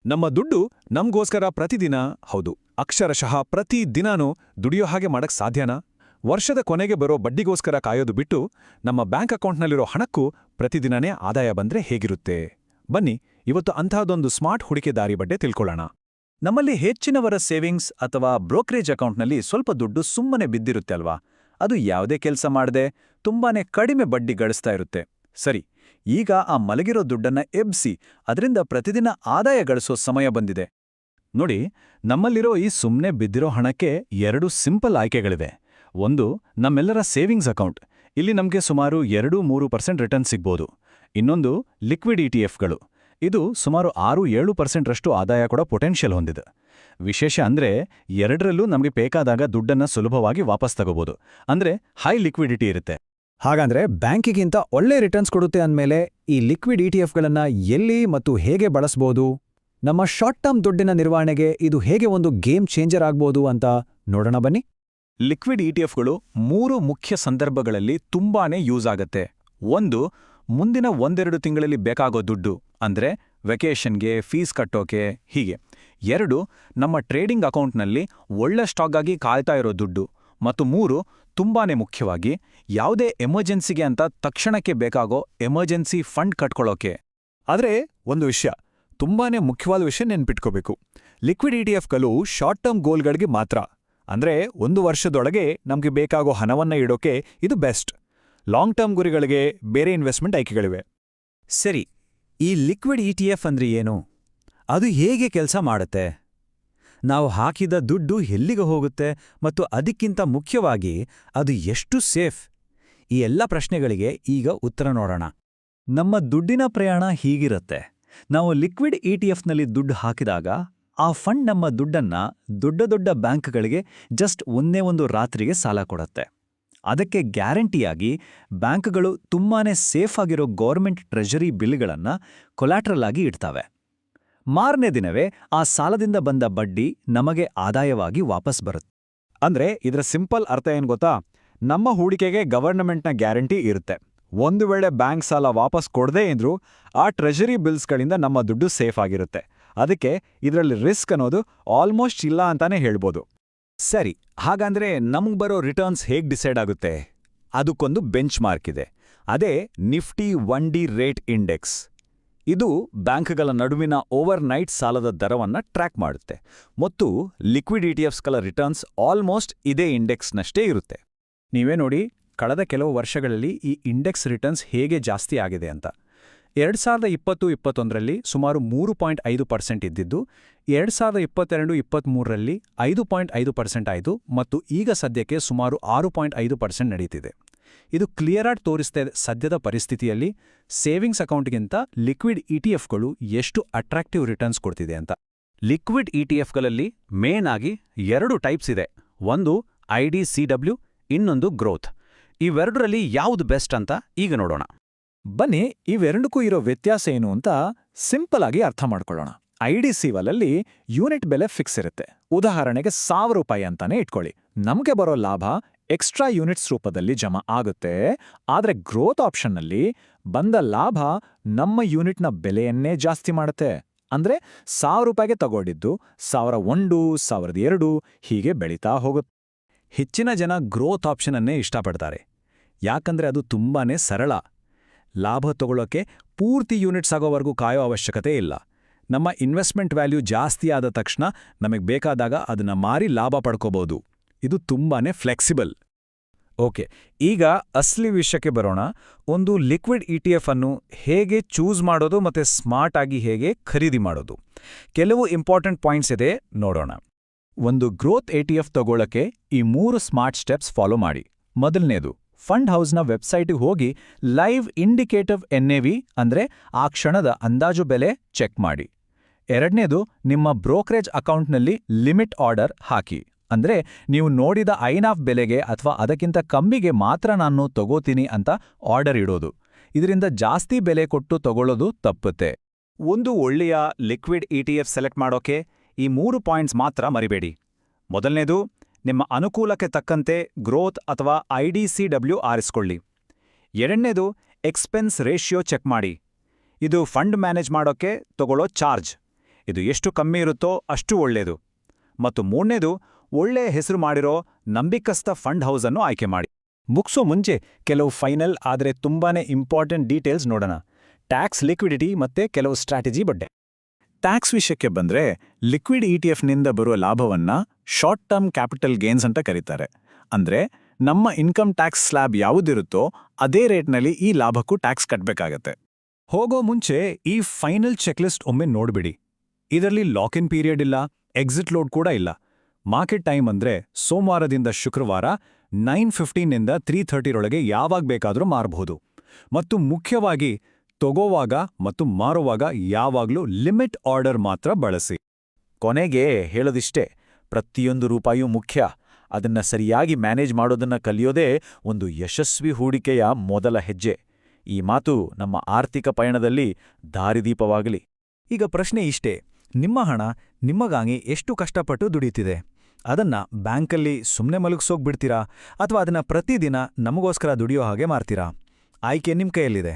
ನಮ್ಮ ದುಡ್ಡು ನಮ್ಗೋಸ್ಕರ ಪ್ರತಿದಿನ ಹೌದು ಅಕ್ಷರಶಃ ಪ್ರತಿ ದಿನಾನೂ ದುಡಿಯೋ ಹಾಗೆ ಮಾಡಕ್ ಸಾಧ್ಯನಾ? ವರ್ಷದ ಕೊನೆಗೆ ಬರೋ ಬಡ್ಡಿಗೋಸ್ಕರ ಕಾಯೋದು ಬಿಟ್ಟು ನಮ್ಮ ಬ್ಯಾಂಕ್ ಅಕೌಂಟ್ನಲ್ಲಿರೋ ಹಣಕ್ಕೂ ಪ್ರತಿದಿನನೇ ಆದಾಯ ಬಂದ್ರೆ ಹೇಗಿರುತ್ತೆ? ಬನ್ನಿ ಇವತ್ತು ಅಂಥದ್ದೊಂದು ಸ್ಮಾರ್ಟ್ ಹೂಡಿಕೆ ದಾರಿ ಬಗ್ಗೆ ತಿಳ್ಕೊಳ್ಳೋಣ. ನಮ್ಮಲ್ಲಿ ಹೆಚ್ಚಿನವರ ಸೇವಿಂಗ್ಸ್ ಅಥವಾ ಬ್ರೋಕರೇಜ್ ಅಕೌಂಟ್ನಲ್ಲಿ ಸ್ವಲ್ಪ ದುಡ್ಡು ಸುಮ್ಮನೆ ಬಿದ್ದಿರುತ್ತೆ ಅಲ್ವಾ? ಅದು ಯಾವುದೇ ಕೆಲಸ ಮಾಡದೆ ತುಂಬಾನೇ ಕಡಿಮೆ ಬಡ್ಡಿ ಗಳಿಸ್ತಾ ಇರುತ್ತೆ. ಸರಿ, ಈಗ ಆ ಮಲಗಿರೋ ದುಡ್ಡನ್ನ ಎಬ್ಸಿ ಅದರಿಂದ ಪ್ರತಿದಿನ ಆದಾಯ ಗಳಿಸೋ ಸಮಯ ಬಂದಿದೆ. ನೋಡಿ, ನಮ್ಮಲ್ಲಿರೋ ಈ ಸುಮ್ಮನೆ ಬಿದ್ದಿರೋ ಹಣಕ್ಕೆ 2 ಸಿಂಪಲ್ ಆಯ್ಕೆಗಳಿವೆ. ಒಂದು, ನಮ್ಮೆಲ್ಲರ ಸೇವಿಂಗ್ಸ್ ಅಕೌಂಟ್. ಇಲ್ಲಿ ನಮಗೆ ಸುಮಾರು 2-3% ರಿಟರ್ನ್ ಸಿಗ್ಬೋದು. ಇನ್ನೊಂದು, ಲಿಕ್ವಿಡ್ ಇಟಿಎಫ್ಗಳು. ಇದು ಸುಮಾರು 6-7% ಆದಾಯ ಕೂಡ ಪೊಟೆನ್ಷಿಯಲ್ ಹೊಂದಿದೆ. ವಿಶೇಷ ಅಂದ್ರೆ ಎರಡರಲ್ಲೂ ನಮಗೆ ಬೇಕಾದಾಗ ದುಡ್ಡನ್ನ ಸುಲಭವಾಗಿ ವಾಪಸ್ ತಗೋಬಹುದು. ಅಂದ್ರೆ ಹೈ ಲಿಕ್ವಿಡಿಟಿ ಇರುತ್ತೆ. ಹಾಗಂದ್ರೆ ಬ್ಯಾಂಕಿಗಿಂತ ಒಳ್ಳೆ ರಿಟರ್ನ್ಸ್ ಕೊಡುತ್ತೆ ಅಂದ್ಮೇಲೆ ಈ ಲಿಕ್ವಿಡ್ ಇಟಿಎಫ್ಗಳನ್ನ ಎಲ್ಲಿ ಮತ್ತು ಹೇಗೆ ಬಳಸ್ಬೋದು? ನಮ್ಮ ಶಾರ್ಟ್ ಟರ್ಮ್ ದುಡ್ಡಿನ ನಿರ್ವಹಣೆಗೆ ಇದು ಹೇಗೆ ಒಂದು ಗೇಮ್ ಚೇಂಜರ್ ಆಗ್ಬೋದು ಅಂತ ನೋಡೋಣ ಬನ್ನಿ. ಲಿಕ್ವಿಡ್ ಇಟಿಎಫ್ಗಳು 3 ಮುಖ್ಯ ಸಂದರ್ಭಗಳಲ್ಲಿ ತುಂಬಾನೇ ಯೂಸ್ ಆಗತ್ತೆ. ಒಂದು, ಮುಂದಿನ 1-2 ತಿಂಗಳಲ್ಲಿ ಬೇಕಾಗೋ ದುಡ್ಡು, ಅಂದ್ರೆ ವೆಕೇಷನ್ಗೆ, ಫೀಸ್ ಕಟ್ಟೋಕೆ, ಹೀಗೆ. 2, ನಮ್ಮ ಟ್ರೇಡಿಂಗ್ ಅಕೌಂಟ್ನಲ್ಲಿ ಒಳ್ಳೆ ಸ್ಟಾಕ್ಗಾಗಿ ಕಾಯ್ತಾ ಇರೋ ದುಡ್ಡು. ಮತ್ತು 3, ತುಂಬಾನೇ ಮುಖ್ಯವಾಗಿ ಯಾವುದೇ ಎಮರ್ಜೆನ್ಸಿಗೆ ಅಂತ ತಕ್ಷಣಕ್ಕೆ ಬೇಕಾಗೋ ಎಮರ್ಜೆನ್ಸಿ ಫಂಡ್ ಕಟ್ಕೊಳ್ಳೋಕೆ. ಆದ್ರೆ ಒಂದು ವಿಷಯ, ತುಂಬಾನೇ ಮುಖ್ಯವಾದ ವಿಷಯ ನೆನ್ಪಿಟ್ಕೋಬೇಕು. ಲಿಕ್ವಿಡ್ ಇಟಿಎಫ್ಗಳು ಶಾರ್ಟ್ ಟರ್ಮ್ ಗೋಲ್ಗಳಿಗೆ ಮಾತ್ರ. ಅಂದ್ರೆ 1 ವರ್ಷದೊಳಗೆ ನಮ್ಗೆ ಬೇಕಾಗೋ ಹಣವನ್ನ ಇಡೋಕೆ ಇದು ಬೆಸ್ಟ್. ಲಾಂಗ್ ಟರ್ಮ್ ಗುರಿಗಳಿಗೆ ಬೇರೆ ಇನ್ವೆಸ್ಟ್ಮೆಂಟ್ ಆಯ್ಕೆಗಳಿವೆ. ಸರಿ, ಈ ಲಿಕ್ವಿಡ್ ಇಟಿಎಫ್ ಅಂದ್ರೆ ಏನು? ಅದು ಹೇಗೆ ಕೆಲಸ ಮಾಡುತ್ತೆ? ನಾವು ಹಾಕಿದ ದುಡ್ಡು ಎಲ್ಲಿಗೆ ಹೋಗುತ್ತೆ ಮತ್ತು ಅದಕ್ಕಿಂತ ಮುಖ್ಯವಾಗಿ ಅದು ಎಷ್ಟು ಸೇಫ್? ಈ ಎಲ್ಲ ಪ್ರಶ್ನೆಗಳಿಗೆ ಈಗ ಉತ್ತರ ನೋಡೋಣ. ನಮ್ಮ ದುಡ್ಡಿನ ಪ್ರಯಾಣ ಹೀಗಿರುತ್ತೆ. ನಾವು ಲಿಕ್ವಿಡ್ ಇಟಿಎಫ್ನಲ್ಲಿ ದುಡ್ಡು ಹಾಕಿದಾಗ ಆ ಫಂಡ್ ನಮ್ಮ ದುಡ್ಡನ್ನ ದೊಡ್ಡ ದೊಡ್ಡ ಬ್ಯಾಂಕ್ಗಳಿಗೆ ಜಸ್ಟ್ ಒಂದೇ ರಾತ್ರಿಗೆ ಸಾಲ ಕೊಡುತ್ತೆ. ಅದಕ್ಕೆ ಗ್ಯಾರಂಟಿಯಾಗಿ ಬ್ಯಾಂಕ್ಗಳು ತುಂಬಾನೇ ಸೇಫ್ ಆಗಿರೋ ಗೌರ್ಮೆಂಟ್ ಟ್ರೆಜರಿ ಬಿಲ್ಗಳನ್ನ ಕೊಲಾಟ್ರಲ್ ಆಗಿ ಇಡ್ತವೆ. ಮಾರನೇ ದಿನವೇ ಆ ಸಾಲದಿಂದ ಬಂದ ಬಡ್ಡಿ ನಮಗೆ ಆದಾಯವಾಗಿ ವಾಪಸ್ ಬರುತ್ತೆ. ಅಂದ್ರೆ ಇದರ ಸಿಂಪಲ್ ಅರ್ಥ ಏನ್ ಗೊತ್ತಾ? ನಮ್ಮ ಹೂಡಿಕೆಗೆ ಗವರ್ನಮೆಂಟ್ನ ಗ್ಯಾರಂಟಿ ಇರುತ್ತೆ. ಒಂದು ವೇಳೆ ಬ್ಯಾಂಕ್ ಸಾಲ ವಾಪಸ್ ಕೊಡದೇ ಇದ್ರೂ ಆ ಟ್ರೆಜರಿ ಬಿಲ್ಸ್ಗಳಿಂದ ನಮ್ಮ ದುಡ್ಡು ಸೇಫ್ ಆಗಿರುತ್ತೆ. ಅದಕ್ಕೆ ಇದರಲ್ಲಿ ರಿಸ್ಕ್ ಅನ್ನೋದು ಆಲ್ಮೋಸ್ಟ್ ಇಲ್ಲ ಅಂತಾನೆ ಹೇಳ್ಬೋದು. ಸರಿ, ಹಾಗಂದ್ರೆ ನಮ್ಗ್ ಬರೋ ರಿಟರ್ನ್ಸ್ ಹೇಗ್ ಡಿಸೈಡ್ ಆಗುತ್ತೆ? ಅದಕ್ಕೊಂದು ಬೆಂಚ್ ಮಾರ್ಕ್ ಇದೆ. ಅದೇ ನಿಫ್ಟಿ 1D ರೇಟ್ ಇಂಡೆಕ್ಸ್. ಇದು ಬ್ಯಾಂಕ್ಗಳ ನಡುವಿನ ಓವರ್ ನೈಟ್ ಸಾಲದ ದರವನ್ನ ಟ್ರ್ಯಾಕ್ ಮಾಡುತ್ತೆ. ಮತ್ತು ಲಿಕ್ವಿಡ್ ಇಟಿಎಫ್ಸ್ಗಳ ರಿಟರ್ನ್ಸ್ ಆಲ್ಮೋಸ್ಟ್ ಇದೇ ಇಂಡೆಕ್ಸ್ನಷ್ಟೇ ಇರುತ್ತೆ. ನೀವೇ ನೋಡಿ, ಕಳೆದ ಕೆಲವು ವರ್ಷಗಳಲ್ಲಿ ಈ ಇಂಡೆಕ್ಸ್ ರಿಟರ್ನ್ಸ್ ಹೇಗೆ ಜಾಸ್ತಿ ಆಗಿದೆ ಅಂತ. 2020-21ರಲ್ಲಿ ಸುಮಾರು 3.5% ಇದ್ದಿದ್ದು 2022-23ರಲ್ಲಿ 5.5% ಆಯಿತು ಮತ್ತು ಈಗ ಸದ್ಯಕ್ಕೆ ಸುಮಾರು 6.5% ನಡೀತಿದೆ. ಇದು ಕ್ಲಿಯರಾಗಿ ತೋರಿಸ್ತಾ ಇದೆ ಸದ್ಯದ ಪರಿಸ್ಥಿತಿಯಲ್ಲಿ ಸೇವಿಂಗ್ಸ್ ಅಕೌಂಟ್ಗಿಂತ ಲಿಕ್ವಿಡ್ ಇಟಿಎಫ್ಗಳು ಎಷ್ಟು ಅಟ್ರಾಕ್ಟಿವ್ ರಿಟರ್ನ್ಸ್ ಕೊಡ್ತಿದೆ ಅಂತ. ಲಿಕ್ವಿಡ್ ಇಟಿಎಫ್ಗಳಲ್ಲಿ ಮೇನ್ ಆಗಿ 2 ಟೈಪ್ಸ್ ಇದೆ. ಒಂದು IDCW, ಇನ್ನೊಂದು ಗ್ರೋತ್. ಇವೆರಡರಲ್ಲಿ ಯಾವುದು ಬೆಸ್ಟ್ ಅಂತ ಈಗ ನೋಡೋಣ. ಬನ್ನಿ, ಇವೆರಡಕ್ಕೂ ಇರೋ ವ್ಯತ್ಯಾಸ ಏನು ಅಂತ ಸಿಂಪಲ್ ಆಗಿ ಅರ್ಥ ಮಾಡ್ಕೊಳ್ಳೋಣ. IDCವಲಲ್ಲಿ ಯೂನಿಟ್ ಬೆಲೆ ಫಿಕ್ಸ್ ಇರುತ್ತೆ. ಉದಾಹರಣೆಗೆ ₹1000 ಅಂತಾನೆ ಇಟ್ಕೊಳ್ಳಿ. ನಮಗೆ ಬರೋ ಲಾಭ ಎಕ್ಸ್ಟ್ರಾ ಯೂನಿಟ್ಸ್ ರೂಪದಲ್ಲಿ ಜಮಾ ಆಗುತ್ತೆ. ಆದ್ರೆ ಗ್ರೋತ್ ಆಪ್ಷನ್ನಲ್ಲಿ ಬಂದ ಲಾಭ ನಮ್ಮ ಯೂನಿಟ್ನ ಬೆಲೆಯನ್ನೇ ಜಾಸ್ತಿ ಮಾಡುತ್ತೆ. ಅಂದ್ರೆ ₹1000 ತಗೊಂಡಿದ್ದು 1001, 1002 ಹೀಗೆ ಬೆಳೀತಾ ಹೋಗುತ್ತೆ. ಹೆಚ್ಚಿನ ಜನ ಗ್ರೋತ್ ಆಪ್ಷನನ್ನೇ ಇಷ್ಟಪಡ್ತಾರೆ. ಯಾಕಂದ್ರೆ ಅದು ತುಂಬಾನೇ ಸರಳ. ಲಾಭ ತಗೊಳ್ಳೋಕೆ ಪೂರ್ತಿ ಯೂನಿಟ್ಸ್ ಆಗೋವರೆಗೂ ಕಾಯೋ ಅವಶ್ಯಕತೆ ಇಲ್ಲ. ನಮ್ಮ ಇನ್ವೆಸ್ಟ್ಮೆಂಟ್ ವ್ಯಾಲ್ಯೂ ಜಾಸ್ತಿ ಆದ ತಕ್ಷಣ ನಮಗೆ ಬೇಕಾದಾಗ ಅದನ್ನ ಮಾರಿ ಲಾಭ ಪಡ್ಕೋಬಹುದು. ಇದು ತುಂಬಾನೇ ಫ್ಲೆಕ್ಸಿಬಲ್. ಓಕೆ, ಈಗ ಅಸಲಿ ವಿಷಯಕ್ಕೆ ಬರೋಣ. ಒಂದು ಲಿಕ್ವಿಡ್ ಇಟಿಎಫ್ ಅನ್ನು ಹೇಗೆ ಚೂಸ್ ಮಾಡೋದು ಮತ್ತೆ ಸ್ಮಾರ್ಟ್ ಆಗಿ ಹೇಗೆ ಖರೀದಿ ಮಾಡೋದು. ಕೆಲವು ಇಂಪಾರ್ಟೆಂಟ್ ಪಾಯಿಂಟ್ಸ್ ಇದೆ, ನೋಡೋಣ. ಒಂದು ಗ್ರೋತ್ ಇಟಿಎಫ್ ತಗೊಳ್ಳೋಕೆ ಈ 3 ಸ್ಮಾರ್ಟ್ ಸ್ಟೆಪ್ಸ್ ಫಾಲೋ ಮಾಡಿ. ಮೊದಲನೇದು, ಫಂಡ್ ಹೌಸ್ನ ವೆಬ್ಸೈಟಿಗೆ ಹೋಗಿ ಲೈವ್ ಇಂಡಿಕೇಟಿವ್ NAV ಅಂದ್ರೆ ಆ ಕ್ಷಣದ ಅಂದಾಜು ಬೆಲೆ ಚೆಕ್ ಮಾಡಿ. ಎರಡನೇದು, ನಿಮ್ಮ ಬ್ರೋಕರೇಜ್ ಅಕೌಂಟ್ನಲ್ಲಿ ಲಿಮಿಟ್ ಆರ್ಡರ್ ಹಾಕಿ. ಅಂದ್ರೆ ನೀವು ನೋಡಿದ INAV ಬೆಲೆಗೆ ಅಥವಾ ಅದಕ್ಕಿಂತ ಕಮ್ಮಿಗೆ ಮಾತ್ರ ನಾನು ತಗೋತೀನಿ ಅಂತ ಆರ್ಡರ್ ಇಡೋದು. ಇದರಿಂದ ಜಾಸ್ತಿ ಬೆಲೆ ಕೊಟ್ಟು ತಗೊಳ್ಳೋದು ತಪ್ಪುತ್ತೆ. ಒಂದು ಒಳ್ಳೆಯ ಲಿಕ್ವಿಡ್ ಇಟಿಎಫ್ ಸೆಲೆಕ್ಟ್ ಮಾಡೋಕೆ ಈ 3 ಪಾಯಿಂಟ್ಸ್ ಮಾತ್ರ ಮರಿಬೇಡಿ. ಮೊದಲನೇದು, ನಿಮ್ಮ ಅನುಕೂಲಕ್ಕೆ ತಕ್ಕಂತೆ ಗ್ರೋತ್ ಅಥವಾ IDCW ಆರಿಸ್ಕೊಳ್ಳಿ. ಎರಡನೇದು, ಎಕ್ಸ್ಪೆನ್ಸ್ ರೇಷಿಯೋ ಚೆಕ್ ಮಾಡಿ. ಇದು ಫಂಡ್ ಮ್ಯಾನೇಜ್ ಮಾಡೋಕೆ ತಗೊಳ್ಳೋ ಚಾರ್ಜ್. ಇದು ಎಷ್ಟು ಕಮ್ಮಿ ಇರುತ್ತೋ ಅಷ್ಟು ಒಳ್ಳೆಯದು. ಮತ್ತು ಮೂರನೇದು, ಒಳ್ಳೆಯ ಹೆಸರು ಮಾಡಿರೋ ನಂಬಿಕಸ್ಥ ಫಂಡ್ ಹೌಸನ್ನು ಆಯ್ಕೆ ಮಾಡಿ. ಮುಗಿಸೋ ಮುಂಚೆ ಕೆಲವು ಫೈನಲ್ ಆದರೆ ತುಂಬಾನೇ ಇಂಪಾರ್ಟೆಂಟ್ ಡೀಟೇಲ್ಸ್ ನೋಡೋಣ. ಟ್ಯಾಕ್ಸ್, ಲಿಕ್ವಿಡಿಟಿ ಮತ್ತೆ ಕೆಲವು ಸ್ಟ್ರಾಟಜಿ ಬಗ್ಗೆ. ಟ್ಯಾಕ್ಸ್ ವಿಷಯಕ್ಕೆ ಬಂದ್ರೆ ಲಿಕ್ವಿಡ್ ಇಟಿಎಫ್ನಿಂದ ಬರುವ ಲಾಭವನ್ನ ಶಾರ್ಟ್ ಟರ್ಮ್ ಕ್ಯಾಪಿಟಲ್ ಗೇನ್ಸ್ ಅಂತ ಕರೀತಾರೆ. ಅಂದ್ರೆ ನಮ್ಮ ಇನ್ಕಮ್ ಟ್ಯಾಕ್ಸ್ ಸ್ಲ್ಯಾಬ್ ಯಾವುದಿರುತ್ತೋ ಅದೇ ರೇಟ್ನಲ್ಲಿ ಈ ಲಾಭಕ್ಕೂ ಟ್ಯಾಕ್ಸ್ ಕಟ್ಟಬೇಕಾಗತ್ತೆ. ಹೋಗೋ ಮುಂಚೆ ಈ ಫೈನಲ್ ಚೆಕ್ಲಿಸ್ಟ್ ಒಮ್ಮೆ ನೋಡ್ಬಿಡಿ. ಇದರಲ್ಲಿ ಲಾಕ್ ಇನ್ ಪೀರಿಯಡ್ ಇಲ್ಲ, ಎಕ್ಸಿಟ್ ಲೋಡ್ ಕೂಡ ಇಲ್ಲ. ಮಾರ್ಕೆಟ್ ಟೈಮ್ ಅಂದ್ರೆ ಸೋಮವಾರದಿಂದ ಶುಕ್ರವಾರ 9:15 3:30 ಯಾವಾಗ ಬೇಕಾದರೂ ಮಾರಬಹುದು. ಮತ್ತು ಮುಖ್ಯವಾಗಿ ತಗೋವಾಗ ಮತ್ತು ಮಾರುವಾಗ ಯಾವಾಗಲೂ ಲಿಮಿಟ್ ಆರ್ಡರ್ ಮಾತ್ರ ಬಳಸಿ. ಕೊನೆಗೆ ಹೇಳೋದಿಷ್ಟೇ, ಪ್ರತಿಯೊಂದು ರೂಪಾಯೂ ಮುಖ್ಯ. ಅದನ್ನ ಸರಿಯಾಗಿ ಮ್ಯಾನೇಜ್ ಮಾಡೋದನ್ನ ಕಲಿಯೋದೇ ಒಂದು ಯಶಸ್ವಿ ಹೂಡಿಕೆಯ ಮೊದಲ ಹೆಜ್ಜೆ. ಈ ಮಾತು ನಮ್ಮ ಆರ್ಥಿಕ ಪಯಣದಲ್ಲಿ ದಾರಿದೀಪವಾಗಲಿ. ಈಗ ಪ್ರಶ್ನೆ ಇಷ್ಟೇ, ನಿಮ್ಮ ಹಣ ನಿಮಗಾಗಿ ಎಷ್ಟು ಕಷ್ಟಪಟ್ಟು ದುಡಿಯುತ್ತಿದೆ? ಅದನ್ನ ಬ್ಯಾಂಕಲ್ಲಿ ಸುಮ್ಮನೆ ಮಲಗಿಸೋಗ್ಬಿಡ್ತೀರಾ ಅಥವಾ ಅದನ್ನ ಪ್ರತಿದಿನ ನಮಗೋಸ್ಕರ ದುಡಿಯೋ ಹಾಗೆ ಮಾಡ್ತೀರಾ? ಆಯ್ಕೆ ನಿಮ್ಮ ಕೈಯಲ್ಲಿದೆ.